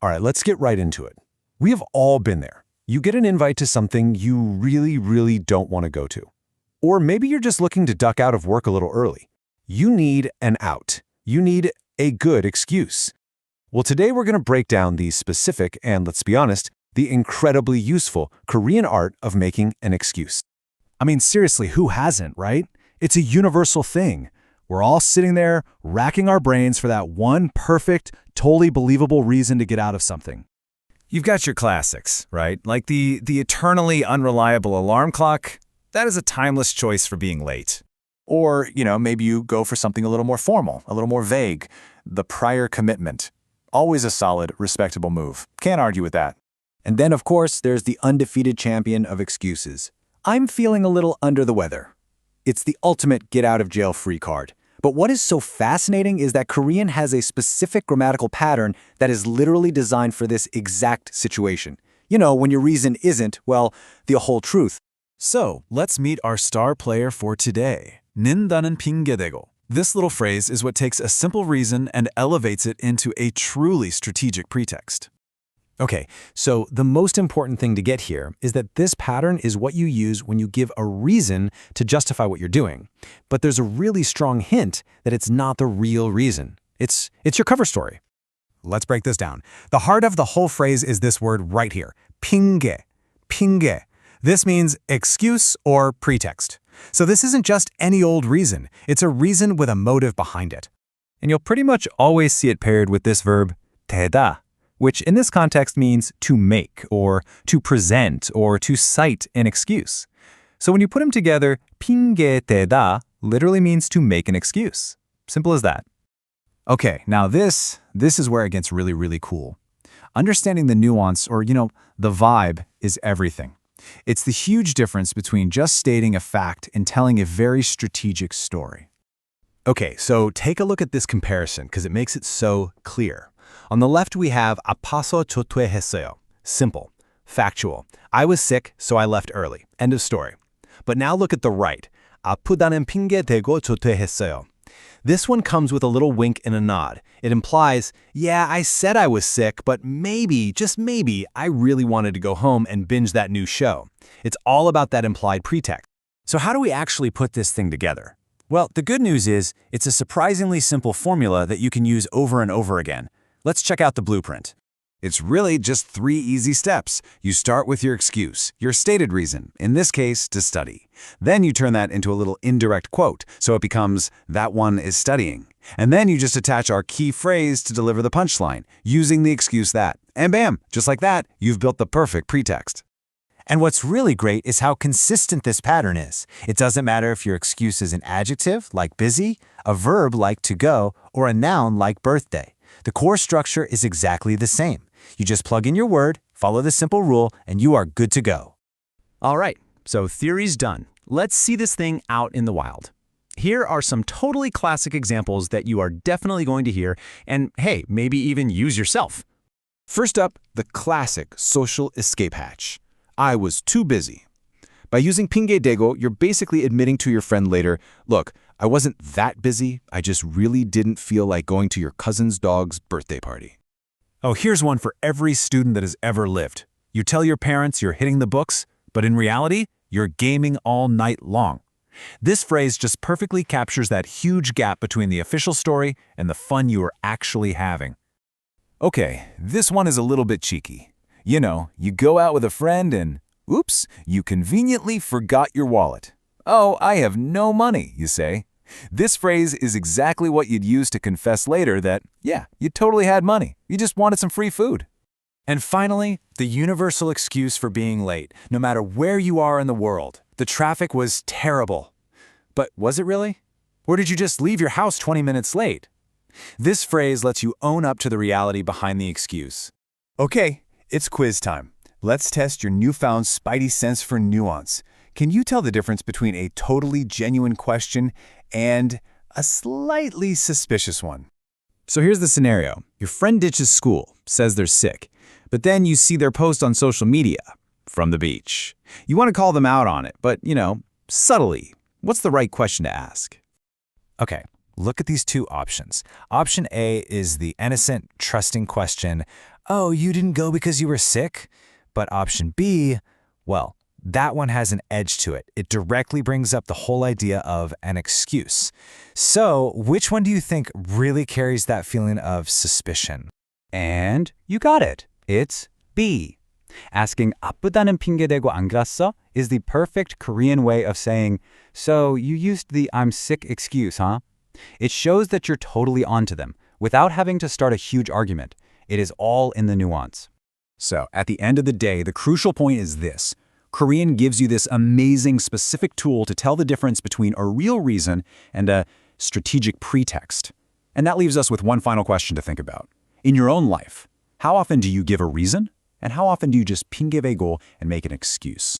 All right, let's get right into it. We have all been there. You get an invite to something you really, really don't want to go to. Or maybe you're just looking to duck out of work a little early. You need an out. You need a good excuse. Well, today we're going to break down the specific and, let's be honest, the incredibly useful Korean art of making an excuse. I mean, seriously, who hasn't, right? It's a universal thing. We're all sitting there, racking our brains for that one perfect, totally believable reason to get out of something. You've got your classics, right? Like the eternally unreliable alarm clock. That is a timeless choice for being late. Or, maybe you go for something a little more formal, a little more vague. The prior commitment. Always a solid, respectable move. Can't argue with that. And then, of course, there's the undefeated champion of excuses. I'm feeling a little under the weather. It's the ultimate get-out-of-jail-free card. But what is so fascinating is that Korean has a specific grammatical pattern that is literally designed for this exact situation. When your reason isn't, well, the whole truth. So, let's meet our star player for today. Dae-da는 Ping-gye. This little phrase is what takes a simple reason and elevates it into a truly strategic pretext. Okay, so the most important thing to get here is that this pattern is what you use when you give a reason to justify what you're doing. But there's a really strong hint that it's not the real reason. It's your cover story. Let's break this down. The heart of the whole phrase is this word right here, Ping-gye. Ping-gye. This means excuse or pretext. So this isn't just any old reason. It's a reason with a motive behind it. And you'll pretty much always see it paired with this verb, Dae-da, which in this context means to make, or to present, or to cite an excuse. So when you put them together, Ping-gye Dae-da literally means to make an excuse. Simple as that. Okay, now this is where it gets really, really cool. Understanding the nuance, or, the vibe, is everything. It's the huge difference between just stating a fact and telling a very strategic story. Okay, so take a look at this comparison because it makes it so clear. On the left, we have 아파서 조퇴했어요. Simple, factual. I was sick, so I left early. End of story. But now look at the right. 아프다는 핑계 대고 조퇴했어요. This one comes with a little wink and a nod. It implies, yeah, I said I was sick, but maybe, just maybe, I really wanted to go home and binge that new show. It's all about that implied pretext. So how do we actually put this thing together? Well, the good news is, it's a surprisingly simple formula that you can use over and over again. Let's check out the blueprint. It's really just 3 easy steps. You start with your excuse, your stated reason, in this case, to study. Then you turn that into a little indirect quote, so it becomes, that one is studying. And then you just attach our key phrase to deliver the punchline, using the excuse that. And bam, just like that, you've built the perfect pretext. And what's really great is how consistent this pattern is. It doesn't matter if your excuse is an adjective, like busy, a verb like to go, or a noun like birthday. The core structure is exactly the same. You just plug in your word, follow the simple rule, and you are good to go. All right, so theory's done. Let's see this thing out in the wild. Here are some totally classic examples that you are definitely going to hear, and hey, maybe even use yourself. First up, the classic social escape hatch. I was too busy. By using Ping-gye daego, you're basically admitting to your friend later, look, I wasn't that busy, I just really didn't feel like going to your cousin's dog's birthday party. Oh, here's one for every student that has ever lived. You tell your parents you're hitting the books, but in reality, you're gaming all night long. This phrase just perfectly captures that huge gap between the official story and the fun you are actually having. Okay, this one is a little bit cheeky. You go out with a friend and, oops, you conveniently forgot your wallet. Oh, I have no money, you say. This phrase is exactly what you'd use to confess later that, yeah, you totally had money. You just wanted some free food. And finally, the universal excuse for being late, no matter where you are in the world. The traffic was terrible. But was it really? Or did you just leave your house 20 minutes late? This phrase lets you own up to the reality behind the excuse. Okay, it's quiz time. Let's test your newfound spidey sense for nuance. Can you tell the difference between a totally genuine question and a slightly suspicious one? So here's the scenario. Your friend ditches school, says they're sick, but then you see their post on social media from the beach. You want to call them out on it, but, subtly. What's the right question to ask? Okay, look at these two options. Option A is the innocent, trusting question, oh, you didn't go because you were sick? But option B, well, that one has an edge to it. It directly brings up the whole idea of an excuse. So, which one do you think really carries that feeling of suspicion? And you got it. It's B. Asking 아프다는 핑계 대고 안 갔어 is the perfect Korean way of saying, so you used the I'm sick excuse, huh? It shows that you're totally onto them, without having to start a huge argument. It is all in the nuance. So, at the end of the day, the crucial point is this. Korean gives you this amazing specific tool to tell the difference between a real reason and a strategic pretext. And that leaves us with one final question to think about. In your own life, how often do you give a reason? And how often do you just 핑계대고 and make an excuse?